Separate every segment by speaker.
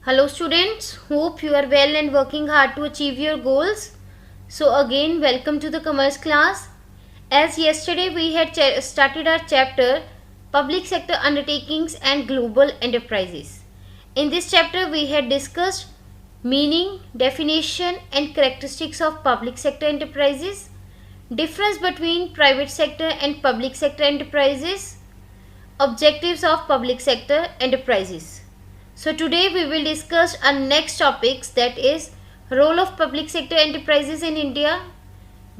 Speaker 1: Hello students, hope you are well and working hard to achieve your goals. So again welcome to the commerce class. As yesterday we had started our chapter Public Sector Undertakings and Global Enterprises. In this chapter we had discussed meaning, definition and characteristics of public sector enterprises, difference between private sector and public sector enterprises, objectives of public sector enterprises. So today we will discuss our next topics, that is role of public sector enterprises in India,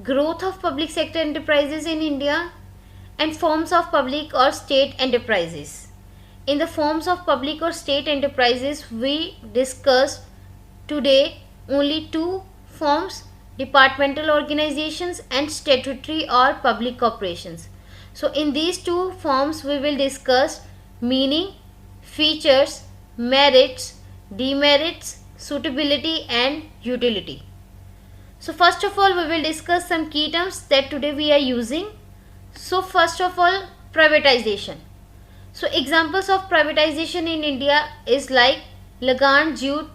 Speaker 1: growth of public sector enterprises in India, and forms of public or state enterprises. In the forms of public or state enterprises, we discussed today only two forms: departmental organizations and statutory or public corporations. So in these two forms we will discuss meaning, features, merits, demerits, suitability and utility. So first of all we will discuss some key terms that today we are using. So first of all, privatization. So examples of privatization in India is like Lagan Jute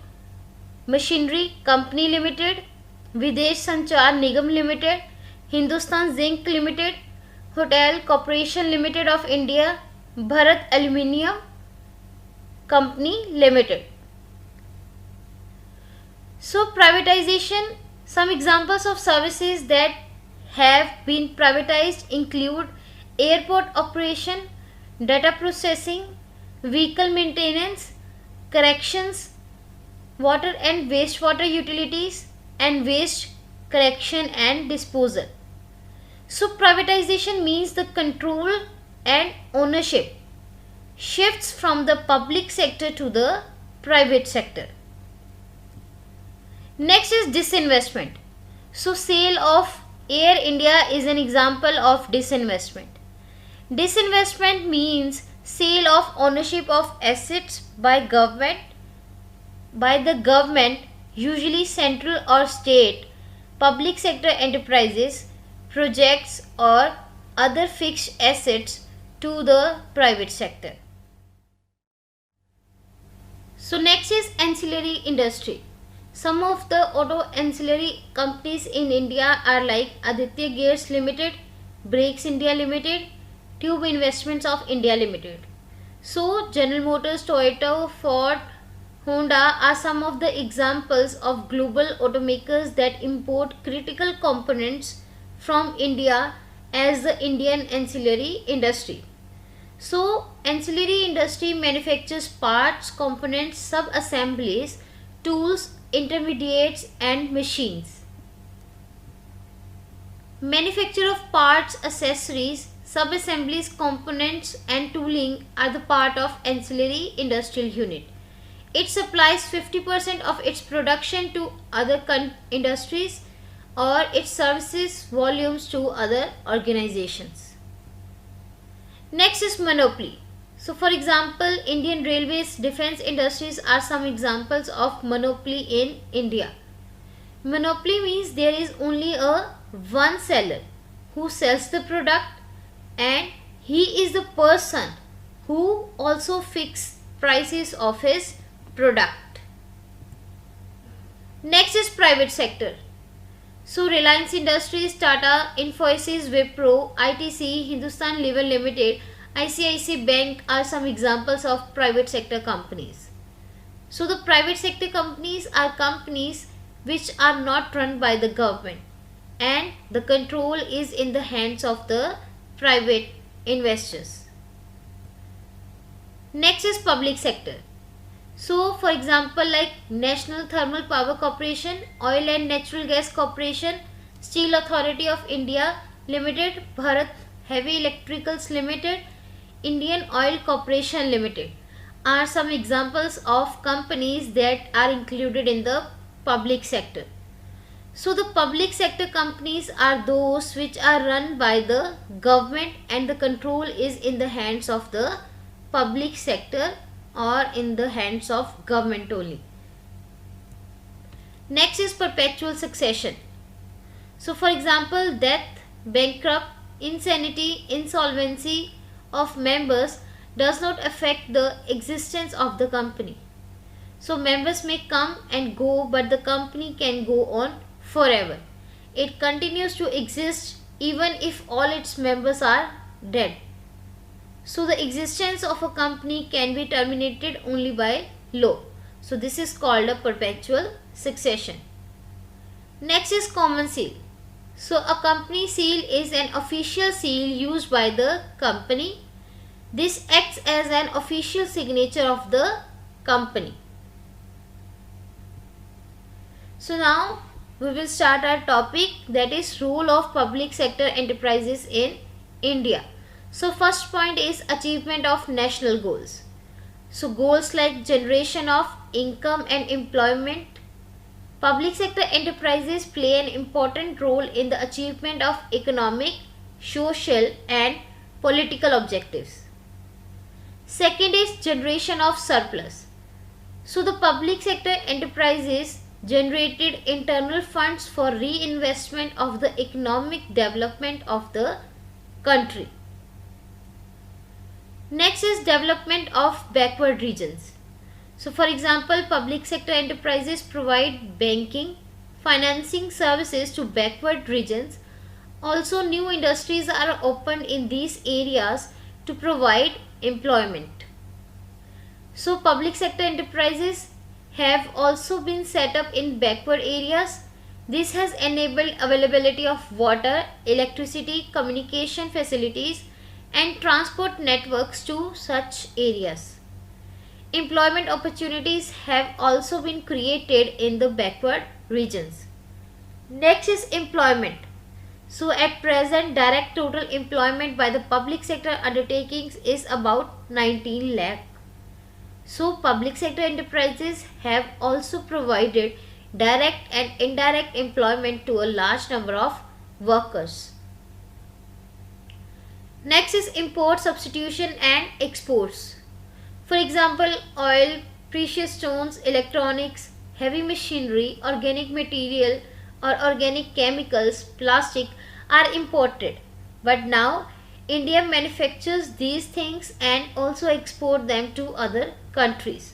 Speaker 1: Machinery Company Limited, Videsh Sanchar Nigam Limited, Hindustan Zinc Limited, Hotel Corporation Limited of India, Bharat Aluminium Company Limited. So privatization, some examples of services that have been privatized include airport operation, data processing, vehicle maintenance, corrections, water and wastewater utilities, and waste collection and disposal. So privatization means the control and ownership shifts from the public sector to the private sector. Next is disinvestment. So sale of Air India is an example of disinvestment. Disinvestment means sale of ownership of assets by the government, usually central or state, public sector enterprises, projects or other fixed assets to the private sector. So next is ancillary industry. Some of the auto ancillary companies in India are like Aditya Gears Limited, Brakes India Limited, Tube Investments of India Limited. So General Motors, Toyota, Ford, Honda are some of the examples of global automakers that import critical components from India as the Indian ancillary industry. So ancillary industry manufactures parts, components, sub-assemblies, tools, intermediates and machines. Manufacture of parts, accessories, sub-assemblies, components and tooling are the part of ancillary industrial unit. It supplies 50% of its production to other industries or it services volumes to other organizations. Next is monopoly. So for example, Indian Railways, defense industries are some examples of monopoly in India. Monopoly means there is only one seller who sells the product and he is the person who also fixes prices of his product. Next is private sector. So Reliance Industries, Tata, Infosys, Wipro, ITC, Hindustan Lever Limited, ICICI Bank are some examples of private sector companies. So the private sector companies are companies which are not run by the government and the control is in the hands of the private investors. Next is public sector. So for example, like National Thermal Power Corporation, Oil and Natural Gas Corporation, Steel Authority of India Limited, Bharat Heavy Electricals Limited, Indian Oil Corporation Limited are some examples of companies that are included in the public sector. So the public sector companies are those which are run by the government and the control is in the hands of the public sector or in the hands of government only. Next is perpetual succession. So for example, death, bankrupt, insanity, insolvency of members does not affect the existence of the company. So members may come and go, but the company can go on forever. It continues to exist even if all its members are dead. So the existence of a company can be terminated only by law. So this is called a perpetual succession. Next is common seal. So a company seal is an official seal used by the company. This acts as an official signature of the company. So now we will start our topic, that is role of public sector enterprises in India. So first point is achievement of national goals. So goals like generation of income and employment. Public sector enterprises play an important role in the achievement of economic, social and political objectives. Second is generation of surplus. So the public sector enterprises generated internal funds for reinvestment of the economic development of the country. Next is development of backward regions. So for example, public sector enterprises provide banking, financing services to backward regions. Also new industries are opened in these areas to provide employment. So public sector enterprises have also been set up in backward areas. This has enabled availability of water, electricity, communication facilities and transport networks to such areas. Employment opportunities have also been created in the backward regions. Next is employment. So at present, direct total employment by the public sector undertakings is about 19 lakh. So public sector enterprises have also provided direct and indirect employment to a large number of workers. Next is import substitution and exports. For example, oil, precious stones, electronics, heavy machinery, organic material or organic chemicals, plastic are imported. But now India manufactures these things and also export them to other countries.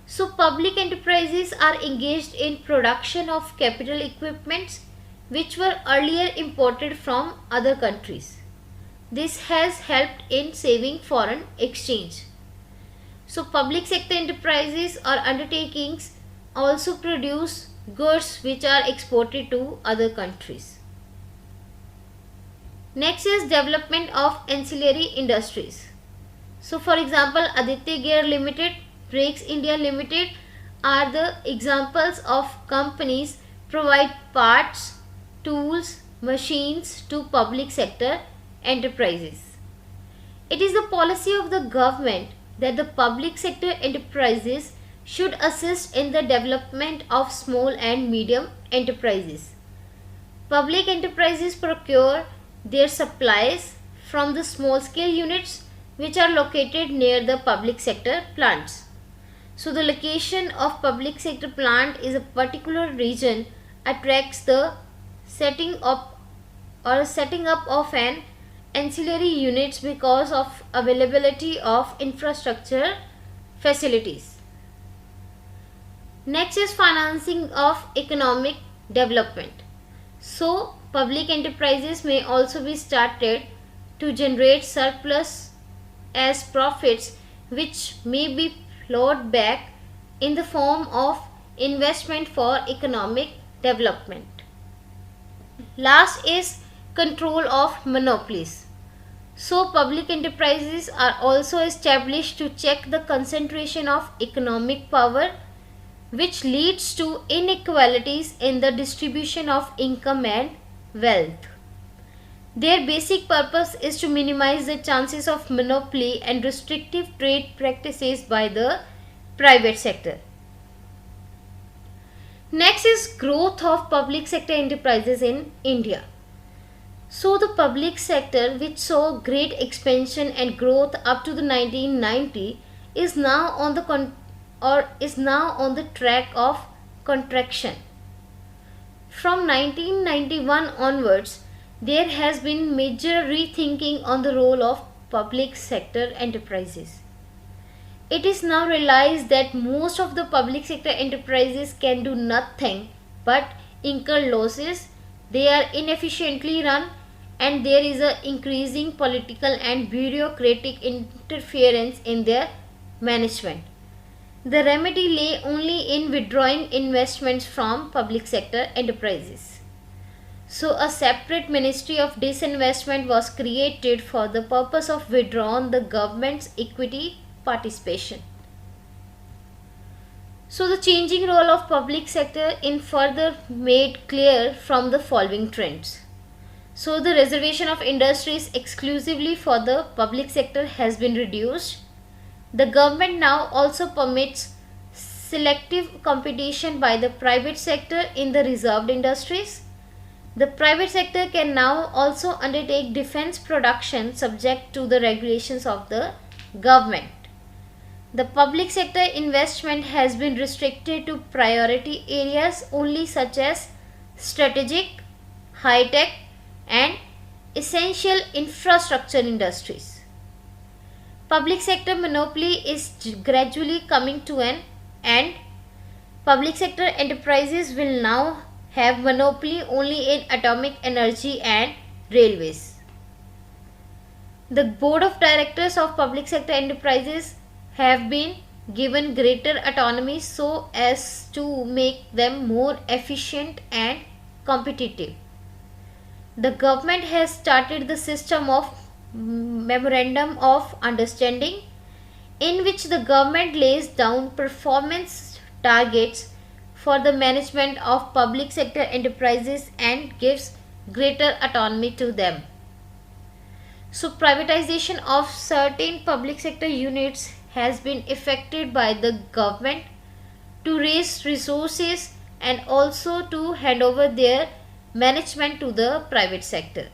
Speaker 1: So public enterprises are engaged in production of capital equipments which were earlier imported from other countries. This has helped in saving foreign exchange. So public sector enterprises or undertakings also produce goods which are exported to other countries. Next is development of ancillary industries. So for example, Aditya Gear Limited, Brakes India Limited are the examples of companies provide parts, tools, machines to public sector enterprises. It is the policy of the government that the public sector enterprises should assist in the development of small and medium enterprises. Public enterprises procure their supplies from the small scale units which are located near the public sector plants. So the location of public sector plant is a particular region attracts the setting up of an ancillary units because of availability of infrastructure facilities. Next is financing of economic development. So public enterprises may also be started to generate surplus as profits which may be flowed back in the form of investment for economic development. Last is control of monopolies. So public enterprises are also established to check the concentration of economic power which leads to inequalities in the distribution of income and wealth. Their basic purpose is to minimize the chances of monopoly and restrictive trade practices by the private sector. Next is growth of public sector enterprises in India. So the public sector, which saw great expansion and growth up to the 1990, is now on the track of contraction. From 1991 onwards, there has been major rethinking on the role of public sector enterprises. It is now realized that most of the public sector enterprises can do nothing but incur losses, they are inefficiently run, and there is a increasing political and bureaucratic interference in their management. The remedy lay only in withdrawing investments from public sector enterprises. So a separate Ministry of Disinvestment was created for the purpose of withdrawing the government's equity participation. So the changing role of public sector in further made clear from the following trends. So the reservation of industries exclusively for the public sector has been reduced. The government now also permits selective competition by the private sector in the reserved industries. The private sector can now also undertake defense production subject to the regulations of the government. The public sector investment has been restricted to priority areas only, such as strategic, high-tech and essential infrastructure industries. Public sector monopoly is gradually coming to an end. Public sector enterprises will now have monopoly only in atomic energy and railways. The board of directors of public sector enterprises have been given greater autonomy so as to make them more efficient and competitive. The government has started the system of memorandum of understanding, in which the government lays down performance targets for the management of public sector enterprises and gives greater autonomy to them. So privatization of certain public sector units has been effected by the government to raise resources and also to hand over their management to the private sector.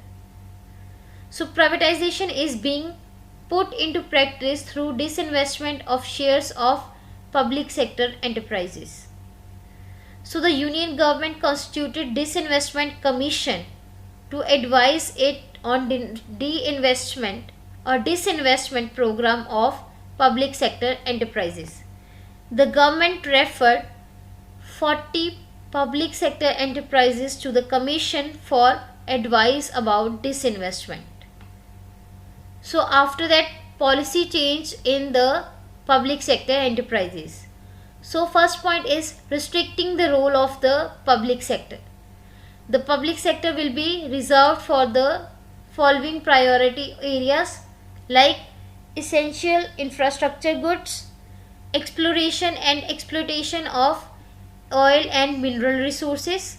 Speaker 1: So privatization is being put into practice through disinvestment of shares of public sector enterprises. So the Union government constituted Disinvestment Commission to advise it on de-investment or disinvestment program of public sector enterprises. The government referred 40 public sector enterprises to the commission for advice about disinvestment. So after that, policy change in the public sector enterprises. So first point is restricting the role of the public sector. The public sector will be reserved for the following priority areas like essential infrastructure goods, exploration and exploitation of oil and mineral resources,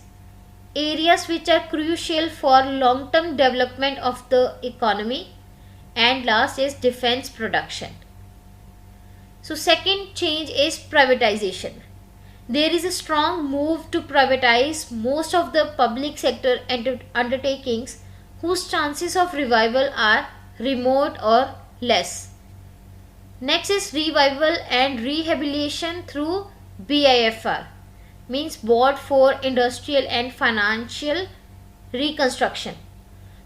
Speaker 1: areas which are crucial for long-term development of the economy, and last is defense production. So second change is privatization. There is a strong move to privatize most of the public sector undertakings whose chances of revival are remote or less. Next is revival and rehabilitation through BIFR, means Board for Industrial and Financial Reconstruction.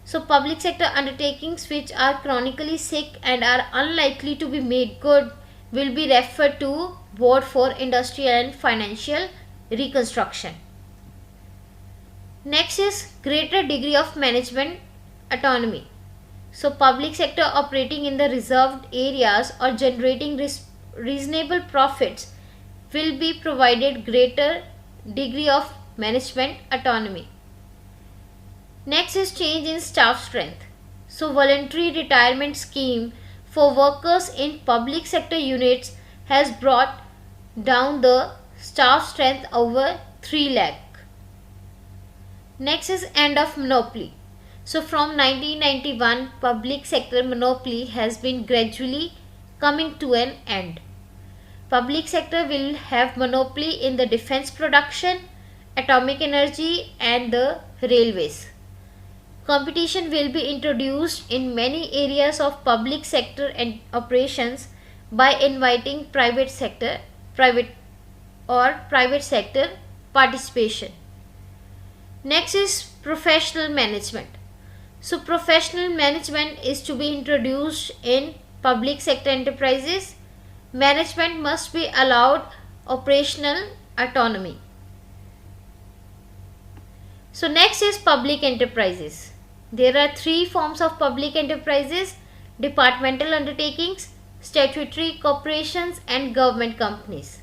Speaker 1: So public sector undertakings which are chronically sick and are unlikely to be made good will be referred to Board for Industrial and Financial Reconstruction. Next is greater degree of management autonomy. So public sector operating in the reserved areas or generating reasonable profits will be provided greater degree of management autonomy. Next is change in staff strength. So voluntary retirement scheme for workers in public sector units has brought down the staff strength over 3 lakh. Next is end of monopoly. So from 1991, public sector monopoly has been gradually coming to an end. Public sector will have monopoly in the defense production, atomic energy and the railways. Competition will be introduced in many areas of public sector and operations by inviting private sector participation. Next is professional management. So professional management is to be introduced in public sector enterprises. Management must be allowed operational autonomy. So next is public enterprises. There are three forms of public enterprises: departmental undertakings, statutory corporations, and government companies.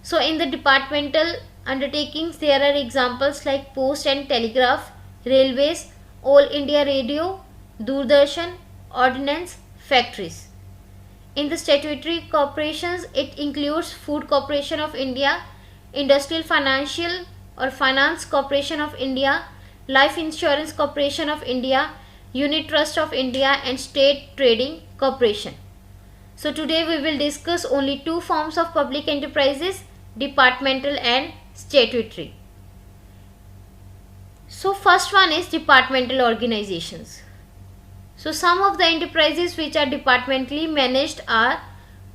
Speaker 1: So in the departmental undertakings, there are examples like Post and Telegraph, Railways, All India Radio, Doordarshan, Ordnance, Factories. In the statutory corporations, it includes Food Corporation of India, Industrial Financial or Finance Corporation of India, Life Insurance Corporation of India, Unit Trust of India, and State Trading Corporation. So today we will discuss only two forms of public enterprises, departmental and statutory. So first one is departmental organizations. So some of the enterprises which are departmentally managed are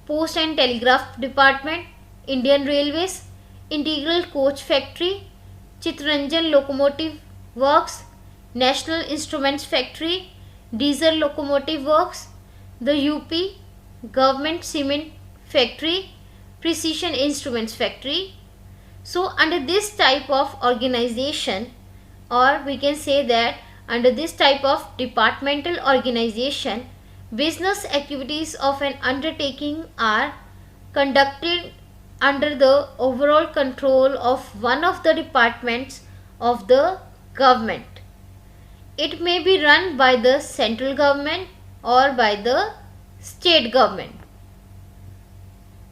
Speaker 1: Post and Telegraph Department, Indian Railways, Integral Coach Factory, Chittaranjan Locomotive Works, National Instruments Factory, Diesel Locomotive Works, the UP Government Cement Factory, Precision Instruments Factory. So under this type of organization, or we can say that under this type of departmental organization, business activities of an undertaking are conducted under the overall control of one of the departments of the government. It may be run by the central government or by the state government.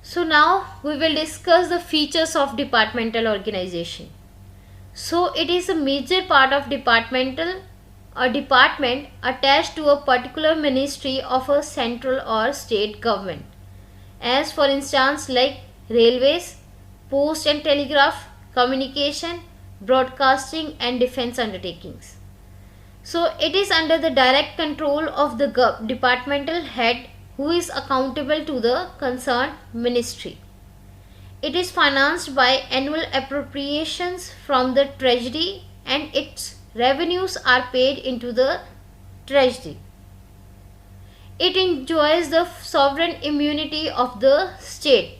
Speaker 1: So now we will discuss the features of departmental organization. So it is a major part of departmental or department attached to a particular ministry of a central or state government, as for instance like railways, post and telegraph, communication, broadcasting, and defense undertakings. So it is under the direct control of the departmental head, who is accountable to the concerned ministry. It is financed by annual appropriations from the treasury, and its revenues are paid into the treasury. It enjoys the sovereign immunity of the state.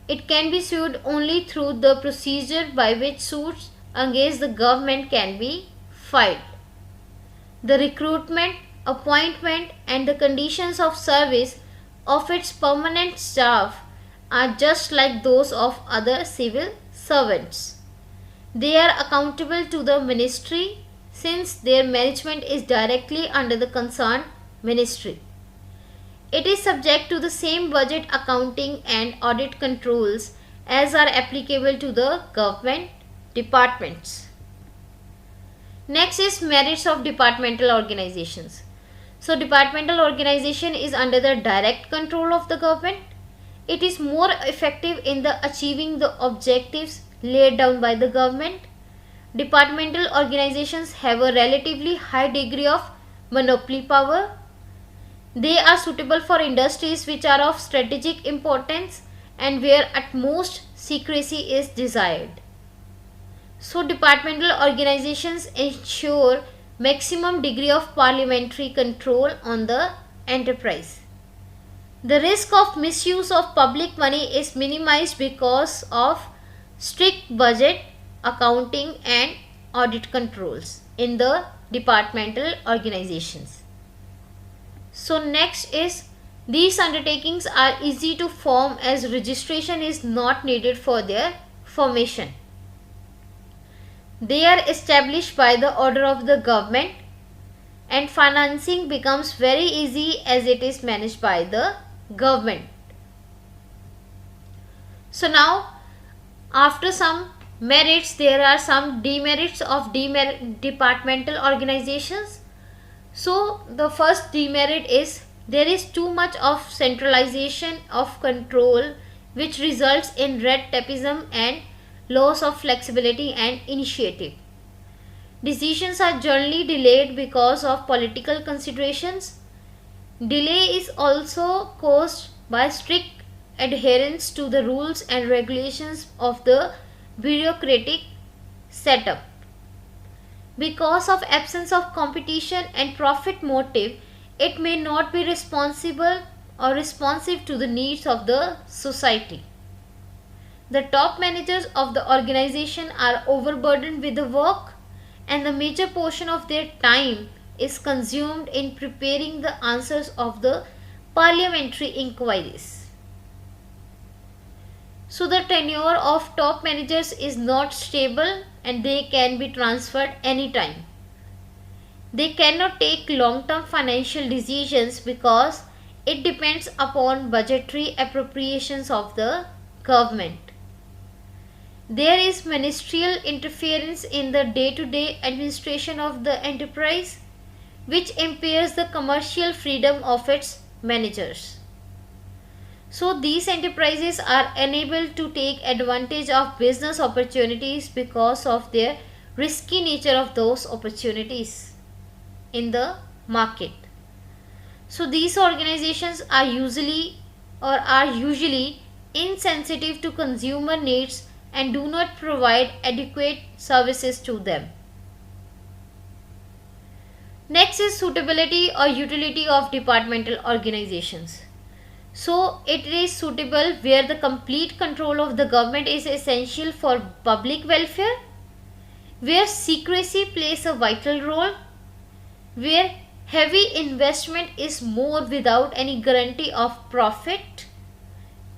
Speaker 1: It can be sued only through the procedure by which suits against the government can be filed. The recruitment, appointment, and the conditions of service of its permanent staff are just like those of other civil servants. They are accountable to the ministry, since their management is directly under the concerned ministry. It is subject to the same budget, accounting, and audit controls as are applicable to the government departments. Next is merits of departmental organizations. So departmental organization is under the direct control of the government. It is more effective in the achieving the objectives laid down by the government. Departmental organizations have a relatively high degree of monopoly power. They are suitable for industries which are of strategic importance and where at most secrecy is desired. So departmental organizations ensure maximum degree of parliamentary control on the enterprise. The risk of misuse of public money is minimized because of strict budget, accounting, and audit controls in the departmental organizations. So next is, these undertakings are easy to form as registration is not needed for their formation. They are established by the order of the government, and financing becomes very easy as it is managed by the government. So now, after some merits, there are some demerits of departmental organizations. So the first demerit is there is too much of centralization of control, which results in red tapeism and loss of flexibility and initiative. Decisions are generally delayed because of political considerations. Delay is also caused by strict adherence to the rules and regulations of the bureaucratic setup. Because of absence of competition and profit motive, it may not be responsible or responsive to the needs of the society. The top managers of the organization are overburdened with the work, and the major portion of their time is consumed in preparing the answers of the parliamentary inquiries. So the tenure of top managers is not stable and they can be transferred anytime. They cannot take long-term financial decisions because it depends upon budgetary appropriations of the government. There is ministerial interference in the day-to-day administration of the enterprise, which impairs the commercial freedom of its managers. So these enterprises are unable to take advantage of business opportunities because of their risky nature of those opportunities in the market. So these organizations are usually insensitive to consumer needs and do not provide adequate services to them. Next is suitability or utility of departmental organizations. So it is suitable where the complete control of the government is essential for public welfare, where secrecy plays a vital role, where heavy investment is more without any guarantee of profit,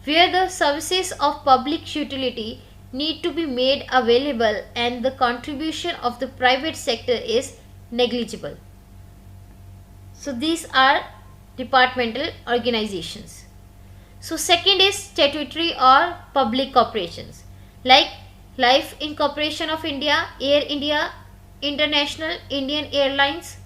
Speaker 1: where the services of public utility need to be made available and the contribution of the private sector is negligible. So these are departmental organizations. So second is statutory or public corporations like Life Incorporation of India, Air India, International Indian Airlines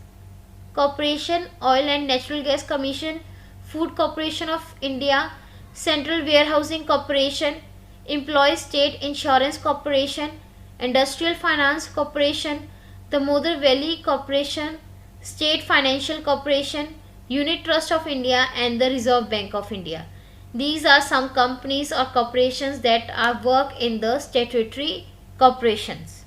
Speaker 1: Corporation, Oil and Natural Gas Commission, Food Corporation of India, Central Warehousing Corporation, Employees State Insurance Corporation, Industrial Finance Corporation, the Damodar Valley Corporation, State Financial Corporation, Unit Trust of India and the Reserve Bank of India. These are some companies or corporations that are work in the statutory corporations.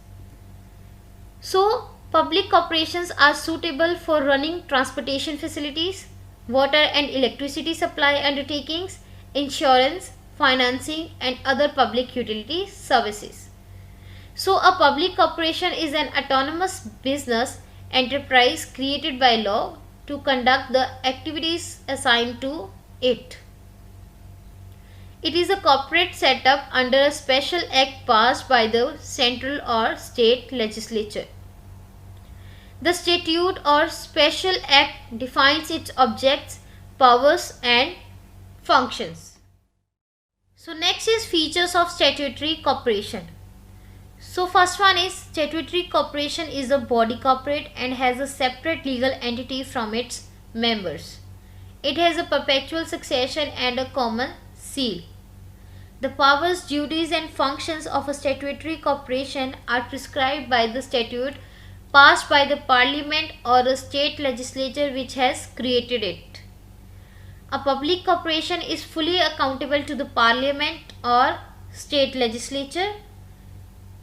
Speaker 1: So public corporations are suitable for running transportation facilities, water and electricity supply undertakings, insurance, financing and other public utility services. So a public corporation is an autonomous business enterprise created by law to conduct the activities assigned to it. It is a corporate setup under a special act passed by the central or state legislature. The statute or special act defines its objects, powers and functions. So next is features of statutory corporation. So first one is statutory corporation is a body corporate and has a separate legal entity from its members. It has a perpetual succession and a common seal. The powers, duties and functions of a statutory corporation are prescribed by the statute passed by the parliament or a state legislature which has created it. A public corporation is fully accountable to the parliament or state legislature.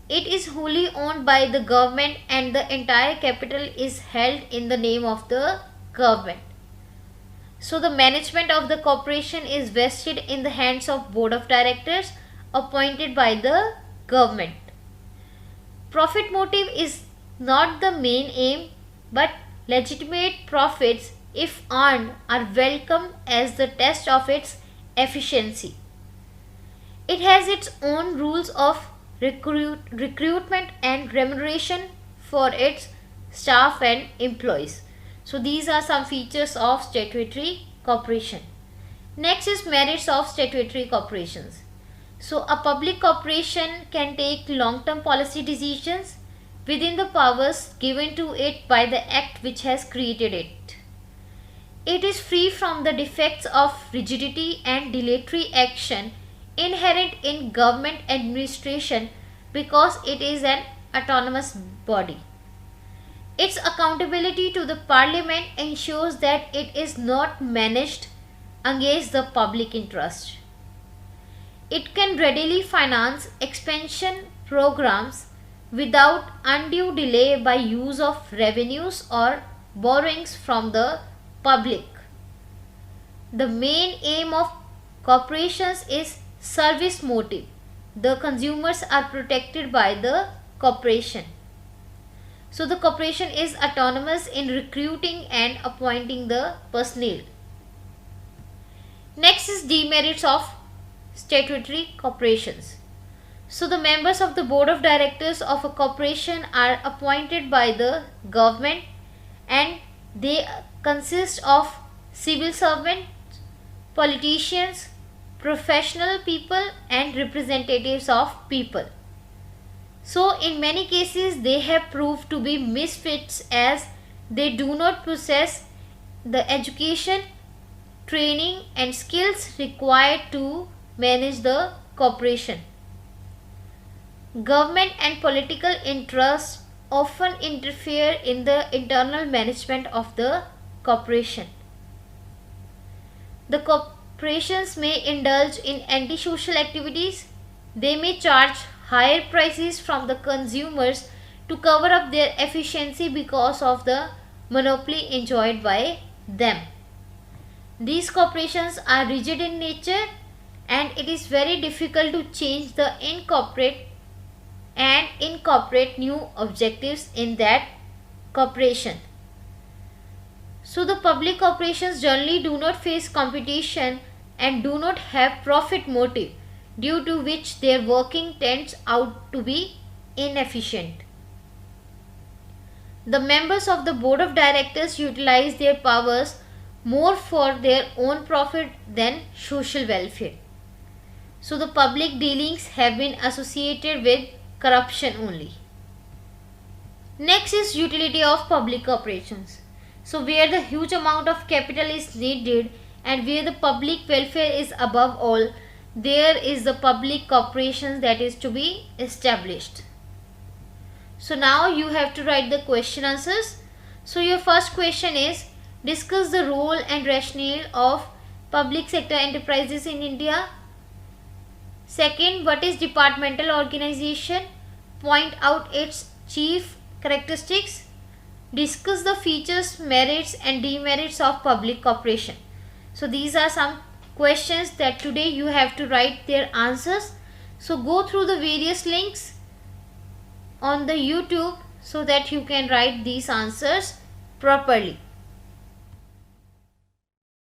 Speaker 1: It is wholly owned by the government and the entire capital is held in the name of the government. So the management of the corporation is vested in the hands of board of directors appointed by the government. Profit motive is not the main aim, but legitimate profits if earned are welcome as the test of its efficiency. It has its own rules of recruitment and remuneration for its staff and employees. So these are some features of statutory corporation. Next is merits of statutory corporations. So a public corporation can take long-term policy decisions within the powers given to it by the act which has created it. It is free from the defects of rigidity and dilatory action inherent in government administration because it is an autonomous body. Its accountability to the parliament ensures that it is not managed against the public interest. It can readily finance expansion programs without undue delay by use of revenues or borrowings from the public. The main aim of corporations is service motive. The consumers are protected by the corporation. So the corporation is autonomous in recruiting and appointing the personnel. Next is demerits of statutory corporations. So the members of the board of directors of a corporation are appointed by the government and they consist of civil servants, politicians, professional people and representatives of people. So in many cases they have proved to be misfits as they do not possess the education, training and skills required to manage the corporation. Government and political interests often interfere in the internal management of the corporation. The corporations may indulge in antisocial activities. They may charge higher prices from the consumers to cover up their efficiency because of the monopoly enjoyed by them. These corporations are rigid in nature and it is very difficult to change the incorporate new objectives in that corporation. So the public corporations generally do not face competition and do not have profit motive, due to which their working turns out to be inefficient. The members of the board of directors utilize their powers more for their own profit than social welfare. So the public dealings have been associated with corruption only. Next is utility of public corporations. So where the huge amount of capital is needed and where the public welfare is above all, there is the public corporations that is to be established. So now you have to write the question answers. So your first question is, discuss the role and rationale of public sector enterprises in India. Second, what is departmental organization? Point out its chief characteristics. Discuss the features, merits and demerits of public corporation. So these are some questions that today you have to write their answers. So go through the various links on the YouTube so that you can write these answers properly.